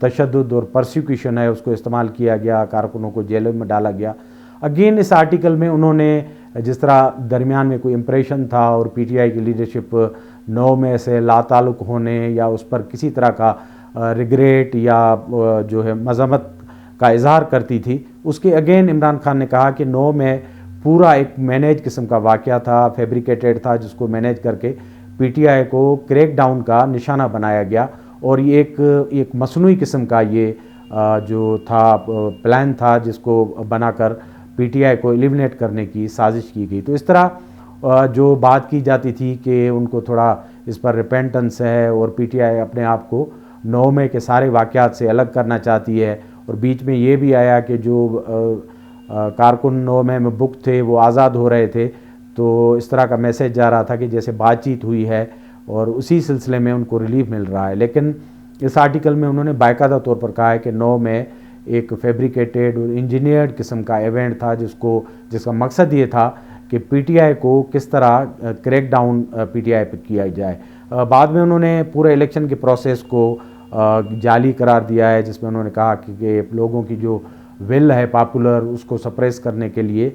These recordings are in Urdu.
تشدد اور پرسیکیوشن ہے اس کو استعمال کیا گیا، کارکنوں کو جیلوں میں ڈالا گیا۔ اگین اس آرٹیکل میں انہوں نے جس طرح درمیان میں کوئی امپریشن تھا اور پی ٹی آئی کی لیڈرشپ 9 مئی سے لا تعلق ہونے یا اس پر کسی طرح کا ریگریٹ یا جو ہے مذمت کا اظہار کرتی تھی، اس کے اگین عمران خان نے کہا کہ 9 مئی پورا ایک مینیج قسم کا واقعہ تھا، فیبریکیٹڈ تھا، جس کو مینیج کر کے پی ٹی آئی کو کریک ڈاؤن کا نشانہ بنایا گیا، اور یہ ایک مصنوعی قسم کا یہ جو تھا پلان تھا جس کو بنا کر پی ٹی آئی کو ایلیمنیٹ کرنے کی سازش کی گئی۔ تو اس طرح جو بات کی جاتی تھی کہ ان کو تھوڑا اس پر ریپینٹنس ہے اور پی ٹی آئی اپنے آپ کو 9 مئی کے سارے واقعات سے الگ کرنا چاہتی ہے، اور بیچ میں یہ بھی آیا کہ جو کارکن 9 مئی میں بک تھے وہ آزاد ہو رہے تھے، تو اس طرح کا میسیج جا رہا تھا کہ جیسے بات چیت ہوئی ہے اور اسی سلسلے میں ان کو ریلیف مل رہا ہے۔ لیکن اس آرٹیکل میں انہوں نے باقاعدہ طور پر کہا ہے کہ 9 مئی ایک فیبریکیٹڈ اور انجینئرڈ قسم کا ایونٹ تھا جس کا مقصد یہ تھا کہ پی ٹی آئی کو کس طرح crack down PTI پہ کیا جائے۔ بعد میں انہوں نے پورے الیکشن کے پروسیس کو جعلی قرار دیا ہے، جس میں انہوں نے کہا کہ لوگوں کی جو ول ہے پاپولر اس کو سپریس کرنے کے لیے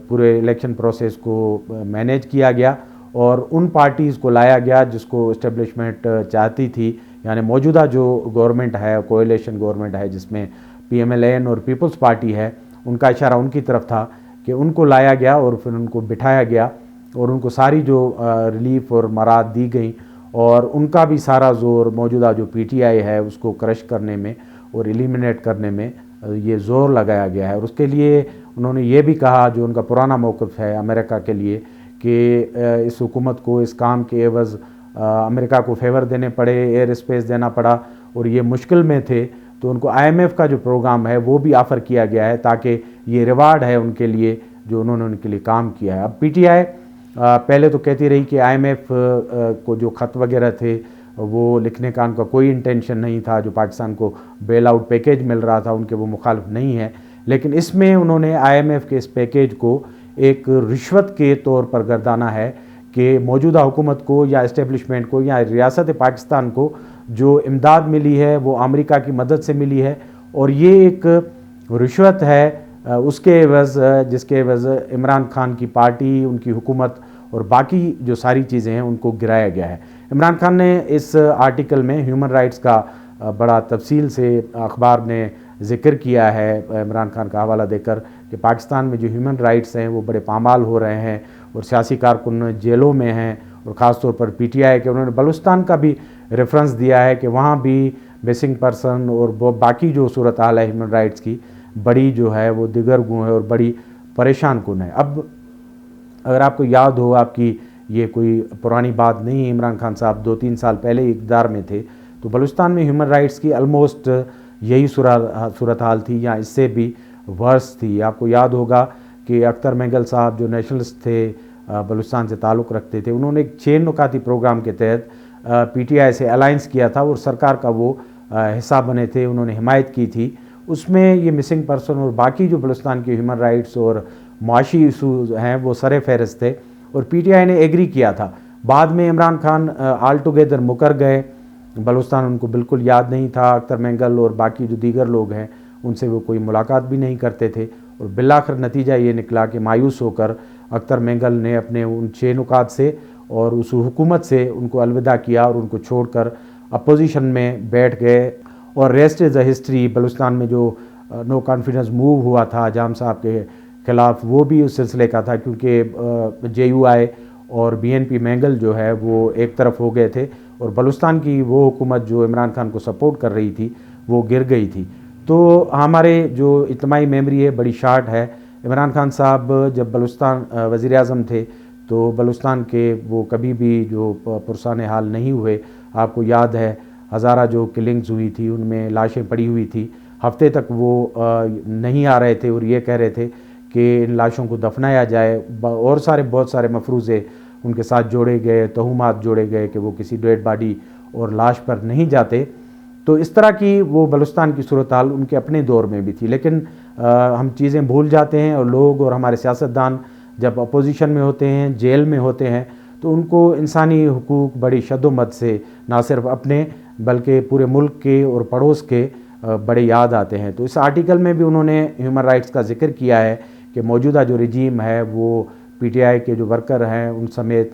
پورے الیکشن پروسیس کو مینیج کیا گیا اور ان پارٹیز کو لایا گیا جس کو اسٹیبلشمنٹ چاہتی تھی، یعنی موجودہ جو گورنمنٹ ہے، کولیشن گورنمنٹ ہے جس میں پی ایم ایل این اور پیپلز پارٹی ہے، ان کا اشارہ ان کی طرف تھا کہ ان کو لایا گیا اور پھر ان کو بٹھایا گیا اور ان کو ساری جو ریلیف اور مراد دی گئیں، اور ان کا بھی سارا زور موجودہ جو پی ٹی آئی ہے اس کو کرش کرنے میں اور ایلیمنیٹ کرنے میں یہ زور لگایا گیا ہے۔ اور اس کے لیے انہوں نے یہ بھی کہا، جو ان کا پرانا موقف ہے امریکہ کے لیے، کہ اس حکومت کو اس کام کے عوض امریکہ کو فیور دینے پڑے، ایئر اسپیس دینا پڑا، اور یہ مشکل میں تھے تو ان کو آئی ایم ایف کا جو پروگرام ہے وہ بھی آفر کیا گیا ہے، تاکہ یہ ریوارڈ ہے ان کے لیے جو انہوں نے ان کے لیے کام کیا ہے۔ اب پی ٹی آئی پہلے تو کہتی رہی کہ آئی ایم ایف کو جو خط وغیرہ تھے وہ لکھنے کا ان کا کوئی انٹینشن نہیں تھا، جو پاکستان کو بیل آؤٹ پیکیج مل رہا تھا ان کے وہ مخالف نہیں ہے، لیکن اس میں انہوں نے آئی ایم ایف کے اس پیکیج کو ایک رشوت کے طور پر گردانا ہے کہ موجودہ حکومت کو یا اسٹیبلشمنٹ کو یا ریاست پاکستان کو جو امداد ملی ہے وہ امریکہ کی مدد سے ملی ہے، اور یہ ایک رشوت ہے اس کے عوض جس کے عوض عمران خان کی پارٹی، ان کی حکومت اور باقی جو ساری چیزیں ہیں ان کو گرایا گیا ہے۔ عمران خان نے اس آرٹیکل میں ہیومن رائٹس کا بڑا تفصیل سے اخبار نے ذکر کیا ہے عمران خان کا حوالہ دے کر کہ پاکستان میں جو ہیومن رائٹس ہیں وہ بڑے پامال ہو رہے ہیں اور سیاسی کارکن جیلوں میں ہیں، اور خاص طور پر پی ٹی آئی کے انہوں نے بلوچستان کا بھی ریفرنس دیا ہے کہ وہاں بھی مسنگ پرسن اور باقی جو صورتحال ہے ہیومن رائٹس کی بڑی جو ہے وہ دیگر گوں ہے اور بڑی پریشان کن ہے۔ اب اگر آپ کو یاد ہو، آپ کی یہ کوئی پرانی بات نہیں، عمران خان صاحب 2-3 سال پہلے اقتدار میں تھے تو بلوچستان میں ہیومن رائٹس کی آلموسٹ یہی صورتحال تھی یا اس سے بھی ورس تھی۔ آپ کو یاد ہوگا کہ اختر مینگل صاحب جو نیشنلسٹ تھے، بلوچستان سے تعلق رکھتے تھے، انہوں نے ایک 6 نکاتی پروگرام کے تحت پی ٹی آئی سے الائنس کیا تھا اور سرکار کا وہ حصہ بنے تھے، انہوں نے حمایت کی تھی۔ اس میں یہ مسنگ پرسن اور باقی جو بلوچستان کے ہیومن رائٹس اور معاشی ایشوز ہیں وہ سر فہرست تھے، اور پی ٹی آئی نے ایگری کیا تھا۔ بعد میں عمران خان آل ٹوگیدر مکر گئے، بلوچستان ان کو بالکل یاد نہیں تھا، اختر مینگل اور باقی جو دیگر لوگ ہیں ان سے وہ کوئی ملاقات بھی نہیں کرتے تھے، اور بالآخر نتیجہ یہ نکلا کہ مایوس ہو کر اختر مینگل نے اپنے ان 6 نکات سے اور اس حکومت سے ان کو الوداع کیا اور ان کو چھوڑ کر اپوزیشن میں بیٹھ گئے، اور rest is a history. Balochistan میں جو نو کانفیڈنس موو ہوا تھا جام صاحب کے خلاف وہ بھی اس سلسلے کا تھا، کیونکہ جے یو آئی اور بی این پی مینگل جو ہے وہ ایک طرف ہو گئے تھے اور بلوچستان کی وہ حکومت جو عمران خان کو سپورٹ کر رہی تھی وہ گر گئی تھی۔ تو ہمارے جو اجتماعی میموری ہے بڑی شارٹ ہے۔ عمران خان صاحب جب بلوچستان وزیر اعظم تھے تو بلوچستان کے وہ کبھی بھی جو پرسان حال نہیں ہوئے۔ آپ کو یاد ہے ہزارہ جو کلنگز ہوئی تھی ان میں لاشیں پڑی ہوئی تھی، ہفتے تک وہ نہیں آ رہے تھے اور یہ کہہ رہے تھے کہ ان لاشوں کو دفنایا جائے، اور بہت سارے مفروضے ان کے ساتھ جوڑے گئے، تہمات جوڑے گئے کہ وہ کسی ڈیڈ باڈی اور لاش پر نہیں جاتے۔ تو اس طرح کی وہ بلوچستان کی صورتحال ان کے اپنے دور میں بھی تھی، لیکن ہم چیزیں بھول جاتے ہیں، اور لوگ اور ہمارے سیاستدان جب اپوزیشن میں ہوتے ہیں، جیل میں ہوتے ہیں، تو ان کو انسانی حقوق بڑی شد و مد سے نہ صرف اپنے بلکہ پورے ملک کے اور پڑوس کے بڑے یاد آتے ہیں۔ تو اس آرٹیکل میں بھی انہوں نے ہیومن رائٹس کا ذکر کیا ہے کہ موجودہ جو رجیم ہے وہ پی ٹی آئی کے جو ورکر ہیں ان سمیت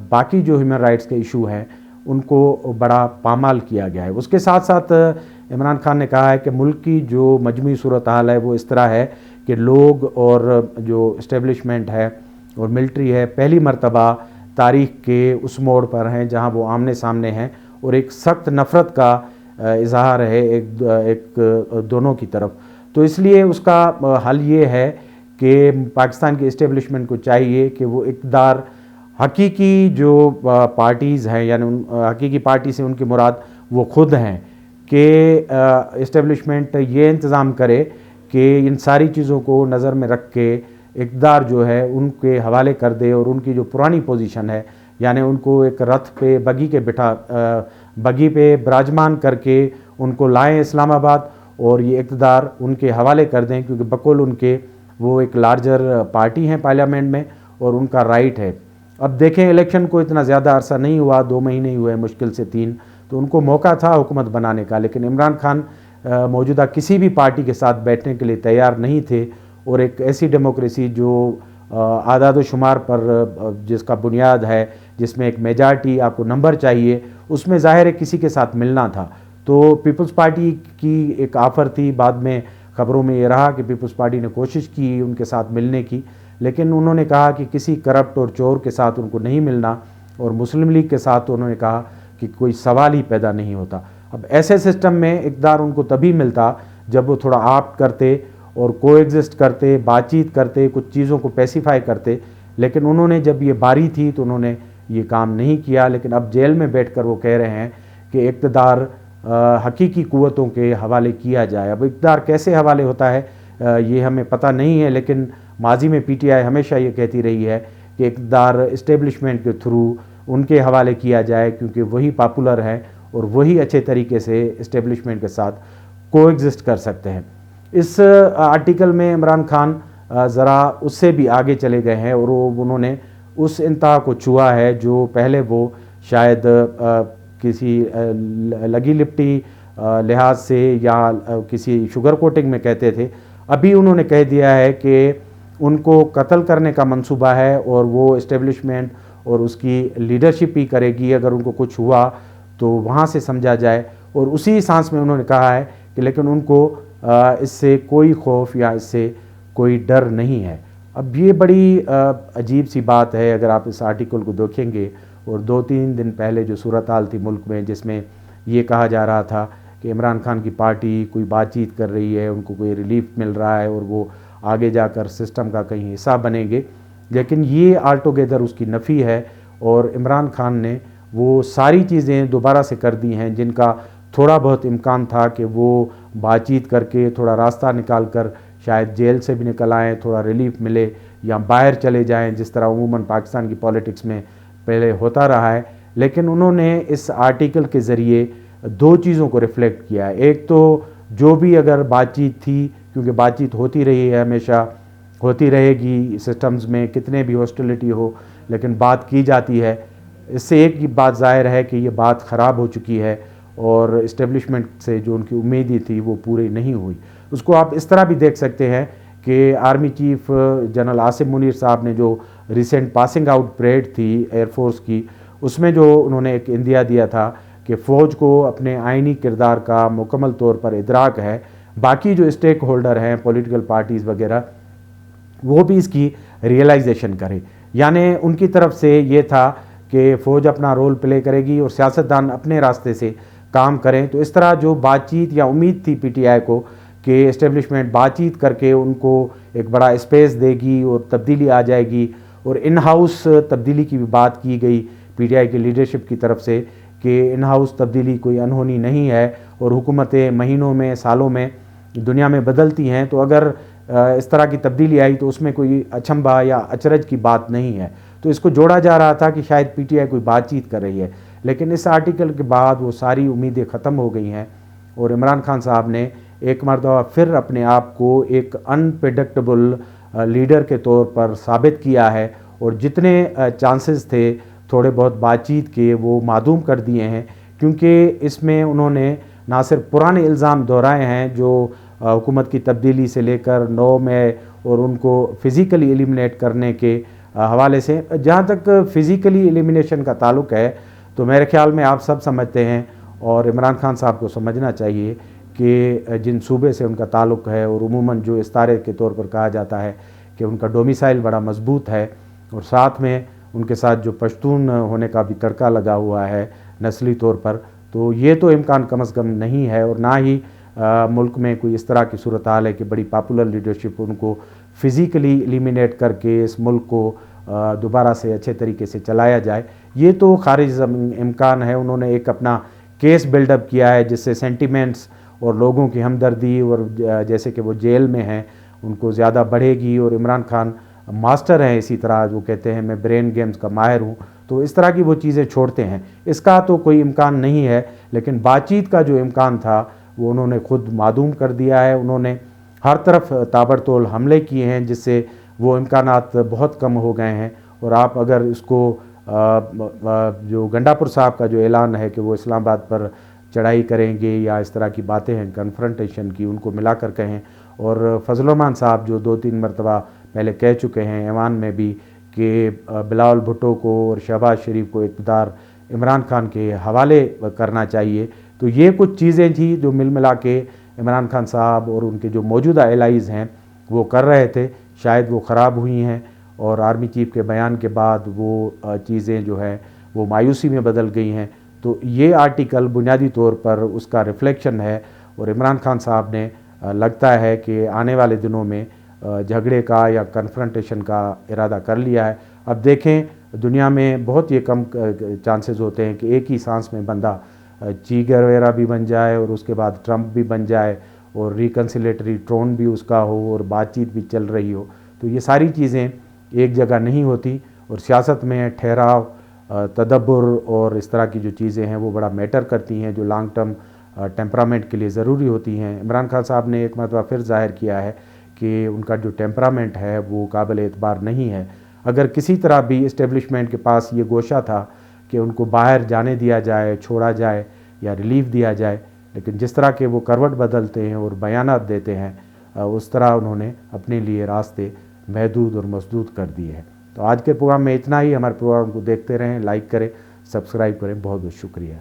باقی جو ہیومن رائٹس کے ایشو ہیں ان کو بڑا پامال کیا گیا ہے۔ اس کے ساتھ ساتھ عمران خان نے کہا ہے کہ ملک کی جو مجموعی صورتحال ہے وہ اس طرح ہے کہ لوگ اور جو اسٹیبلشمنٹ ہے اور ملٹری ہے پہلی مرتبہ تاریخ کے اس موڑ پر ہیں جہاں وہ آمنے سامنے ہیں اور ایک سخت نفرت کا اظہار ہے ایک دونوں کی طرف۔ تو اس لیے اس کا حل یہ ہے کہ پاکستان کی اسٹیبلشمنٹ کو چاہیے کہ وہ اقتدار حقیقی جو پارٹیز ہیں یعنی حقیقی پارٹی سے ان کی مراد وہ خود ہیں کہ اسٹیبلشمنٹ یہ انتظام کرے کہ ان ساری چیزوں کو نظر میں رکھ کے اقتدار جو ہے ان کے حوالے کر دے اور ان کی جو پرانی پوزیشن ہے یعنی ان کو ایک رتھ پہ بگی پہ براجمان کر کے ان کو لائیں اسلام آباد اور یہ اقتدار ان کے حوالے کر دیں، کیونکہ بقول ان کے وہ ایک لارجر پارٹی ہیں پارلیمنٹ میں اور ان کا رائٹ ہے۔ اب دیکھیں الیکشن کو اتنا زیادہ عرصہ نہیں ہوا، 2 مہینے ہی ہوئے مشکل سے 3، تو ان کو موقع تھا حکومت بنانے کا، لیکن عمران خان موجودہ کسی بھی پارٹی کے ساتھ بیٹھنے کے لیے تیار نہیں تھے اور ایک ایسی ڈیموکریسی جو اعداد و شمار پر جس کا بنیاد ہے، جس میں ایک میجارٹی آپ کو نمبر چاہیے، اس میں ظاہر ہے کسی کے ساتھ ملنا تھا۔ تو پیپلز پارٹی کی ایک آفر تھی، بعد میں خبروں میں یہ رہا کہ پیپلز پارٹی نے کوشش کی ان کے ساتھ ملنے کی، لیکن انہوں نے کہا کہ کسی کرپٹ اور چور کے ساتھ ان کو نہیں ملنا، اور مسلم لیگ کے ساتھ انہوں نے کہا کہ کوئی سوال ہی پیدا نہیں ہوتا۔ اب ایسے سسٹم میں اقتدار ان کو تبھی ملتا جب وہ تھوڑا آپٹ کرتے اور کو ایگزسٹ کرتے، بات چیت کرتے، کچھ چیزوں کو پیسیفائی کرتے، لیکن انہوں نے جب یہ باری تھی تو انہوں نے یہ کام نہیں کیا۔ لیکن اب جیل میں بیٹھ کر وہ کہہ رہے ہیں کہ اقتدار حقیقی قوتوں کے حوالے کیا جائے۔ اب اقتدار کیسے حوالے ہوتا ہے یہ ہمیں پتہ نہیں ہے، لیکن ماضی میں پی ٹی آئی ہمیشہ یہ کہتی رہی ہے کہ اقتدار اسٹیبلشمنٹ کے تھرو ان کے حوالے کیا جائے، کیونکہ وہی پاپولر ہیں اور وہی اچھے طریقے سے اسٹیبلشمنٹ کے ساتھ کو ایگزسٹ کر سکتے ہیں۔ اس آرٹیکل میں عمران خان ذرا اس سے بھی آگے چلے گئے ہیں اور انہوں نے اس انتہا کو چھوا ہے جو پہلے وہ شاید کسی لگی لپٹی لحاظ سے یا کسی شوگر کوٹنگ میں کہتے تھے، ابھی انہوں نے کہہ دیا ہے کہ ان کو قتل کرنے کا منصوبہ ہے اور وہ اسٹیبلشمنٹ اور اس کی لیڈرشپ ہی کرے گی، اگر ان کو کچھ ہوا تو وہاں سے سمجھا جائے۔ اور اسی سانس میں انہوں نے کہا ہے کہ لیکن ان کو اس سے کوئی خوف یا اس سے کوئی ڈر نہیں ہے۔ اب یہ بڑی عجیب سی بات ہے اگر آپ اس آرٹیکل کو دیکھیں گے، اور 2-3 دن پہلے جو صورتحال تھی ملک میں جس میں یہ کہا جا رہا تھا کہ عمران خان کی پارٹی کوئی بات چیت کر رہی ہے، ان کو کوئی ریلیف مل رہا ہے اور وہ آگے جا کر سسٹم کا کہیں حصہ بنیں گے، لیکن یہ آل ٹوگیدر اس کی نفی ہے۔ اور عمران خان نے وہ ساری چیزیں دوبارہ سے کر دی ہیں جن کا تھوڑا بہت امکان تھا کہ وہ بات چیت کر کے تھوڑا راستہ نکال کر شاید جیل سے بھی نکل آئیں، تھوڑا ریلیف ملے یا باہر چلے جائیں، جس طرح عموماً پاکستان کی پولیٹکس میں پہلے ہوتا رہا ہے۔ لیکن انہوں نے اس آرٹیکل کے ذریعے 2 چیزوں کو ریفلیکٹ کیا ہے۔ ایک تو جو بھی اگر بات چیت تھی، کیونکہ بات چیت ہوتی رہی ہے، ہمیشہ ہوتی رہے گی، سسٹمز میں کتنے بھی ہاسٹیلٹی ہو لیکن بات کی جاتی ہے، اس سے ایک ہی بات ظاہر ہے کہ یہ بات خراب ہو چکی ہے اور اسٹیبلشمنٹ سے جو ان کی امیدیں تھی وہ پوری نہیں ہوئی۔ اس کو آپ اس طرح بھی دیکھ سکتے ہیں کہ army chief general Asim Munir صاحب نے جو ریسنٹ پاسنگ آؤٹ پریڈ تھی ایئر فورس کی، اس میں جو انہوں نے ایک اندیا دیا تھا کہ فوج کو اپنے آئینی کردار کا مکمل طور پر ادراک ہے، باقی جو اسٹیک ہولڈر ہیں پولیٹیکل پارٹیز وغیرہ وہ بھی اس کی ریئلائزیشن کرے۔ یعنی ان کی طرف سے یہ تھا کہ فوج اپنا رول پلے کرے گی اور سیاستدان اپنے راستے سے کام کریں۔ تو اس طرح جو بات چیت یا امید تھی پی ٹی آئی کو کہ اسٹیبلشمنٹ بات چیت کر کے ان کو ایک بڑا اسپیس دے گی اور تبدیلی آ جائے گی، اور ان ہاؤس تبدیلی کی بھی بات کی گئی پی ٹی آئی کی لیڈرشپ کی طرف سے کہ ان ہاؤس تبدیلی کوئی انہونی نہیں ہے اور حکومتیں مہینوں میں سالوں میں دنیا میں بدلتی ہیں، تو اگر اس طرح کی تبدیلی آئی تو اس میں کوئی اچنبھا یا اچرج کی بات نہیں ہے۔ تو اس کو جوڑا جا رہا تھا کہ شاید پی ٹی آئی کوئی بات چیت کر رہی ہے، لیکن اس آرٹیکل کے بعد وہ ساری امیدیں ختم ہو گئی ہیں اور عمران خان صاحب نے ایک مرتبہ پھر اپنے آپ کو ایک انپریڈکٹیبل لیڈر کے طور پر ثابت کیا ہے، اور جتنے چانسز تھے تھوڑے بہت بات چیت کے وہ معدوم کر دیے ہیں، کیونکہ اس میں انہوں نے نہ صرف پرانے الزام دہرائے ہیں جو حکومت کی تبدیلی سے لے کر 9 میں اور ان کو فزیکلی ایلیمنیٹ کرنے کے حوالے سے. جہاں تک فزیکلی ایلیمنیشن کا تعلق ہے تو میرے خیال میں آپ سب سمجھتے ہیں اور عمران خان صاحب کو سمجھنا چاہیے کہ جن صوبے سے ان کا تعلق ہے اور عموماً جو استعارے کے طور پر کہا جاتا ہے کہ ان کا ڈومیسائل بڑا مضبوط ہے اور ساتھ میں ان کے ساتھ جو پشتون ہونے کا بھی تڑکا لگا ہوا ہے نسلی طور پر، تو یہ تو امکان کم از کم نہیں ہے. اور نہ ہی ملک میں کوئی اس طرح کی صورتحال ہے کہ بڑی پاپولر لیڈرشپ ان کو فزیکلی ایلیمنیٹ کر کے اس ملک کو دوبارہ سے اچھے طریقے سے چلایا جائے. یہ تو خارج امکان ہے. انہوں نے ایک اپنا کیس بلڈ اپ کیا ہے جس سے سینٹیمنٹس اور لوگوں کی ہمدردی اور جیسے کہ وہ جیل میں ہیں ان کو زیادہ بڑھے گی. اور عمران خان ماسٹر ہیں اسی طرح، جو کہتے ہیں میں برین گیمز کا ماہر ہوں، تو اس طرح کی وہ چیزیں چھوڑتے ہیں. اس کا تو کوئی امکان نہیں ہے، لیکن بات چیت کا جو امکان تھا وہ انہوں نے خود معدوم کر دیا ہے. انہوں نے ہر طرف تابڑتوڑ حملے کیے ہیں جس سے وہ امکانات بہت کم ہو گئے ہیں. اور آپ اگر اس کو جو گنڈاپور صاحب کا جو اعلان ہے کہ وہ اسلام آباد پر چڑھائی کریں گے یا اس طرح کی باتیں ہیں کنفرنٹیشن کی، ان کو ملا کر کہیں، اور فضل الرحمان صاحب جو 2-3 مرتبہ پہلے کہہ چکے ہیں ایوان میں بھی کہ بلاول بھٹو کو اور شہباز شریف کو اقتدار عمران خان کے حوالے کرنا چاہیے، تو یہ کچھ چیزیں تھیں جو مل ملا کے عمران خان صاحب اور ان کے جو موجودہ الائز ہیں وہ کر رہے تھے. شاید وہ خراب ہوئی ہیں اور آرمی چیف کے بیان کے بعد وہ چیزیں جو ہیں وہ مایوسی میں بدل گئی ہیں. تو یہ آرٹیکل بنیادی طور پر اس کا ریفلیکشن ہے. اور عمران خان صاحب نے لگتا ہے کہ آنے والے دنوں میں جھگڑے کا یا کنفرنٹیشن کا ارادہ کر لیا ہے. اب دیکھیں دنیا میں بہت یہ کم چانسز ہوتے ہیں کہ ایک ہی سانس میں بندہ چیگر وغیرہ بھی بن جائے اور اس کے بعد ٹرمپ بھی بن جائے اور ریکنسلیٹری ٹون بھی اس کا ہو اور بات چیت بھی چل رہی ہو. تو یہ ساری چیزیں ایک جگہ نہیں ہوتی، اور سیاست میں ٹھہراؤ، تدبر اور اس طرح کی جو چیزیں ہیں وہ بڑا میٹر کرتی ہیں جو لانگ ٹرم ٹیمپرامنٹ کے لیے ضروری ہوتی ہیں. عمران خان صاحب نے ایک مرتبہ پھر ظاہر کیا ہے کہ ان کا جو ٹیمپرامنٹ ہے وہ قابل اعتبار نہیں ہے. اگر کسی طرح بھی اسٹیبلشمنٹ کے پاس یہ گوشہ تھا کہ ان کو باہر جانے دیا جائے، چھوڑا جائے یا ریلیف دیا جائے، لیکن جس طرح کے وہ کروٹ بدلتے ہیں اور بیانات دیتے ہیں اس طرح انہوں نے اپنے لیے راستے محدود اور مسدود کر دیے ہیں. تو آج کے پروگرام میں اتنا ہی. ہمارے پروگرام کو دیکھتے رہیں، لائک کریں، سبسکرائب کریں. بہت بہت شکریہ.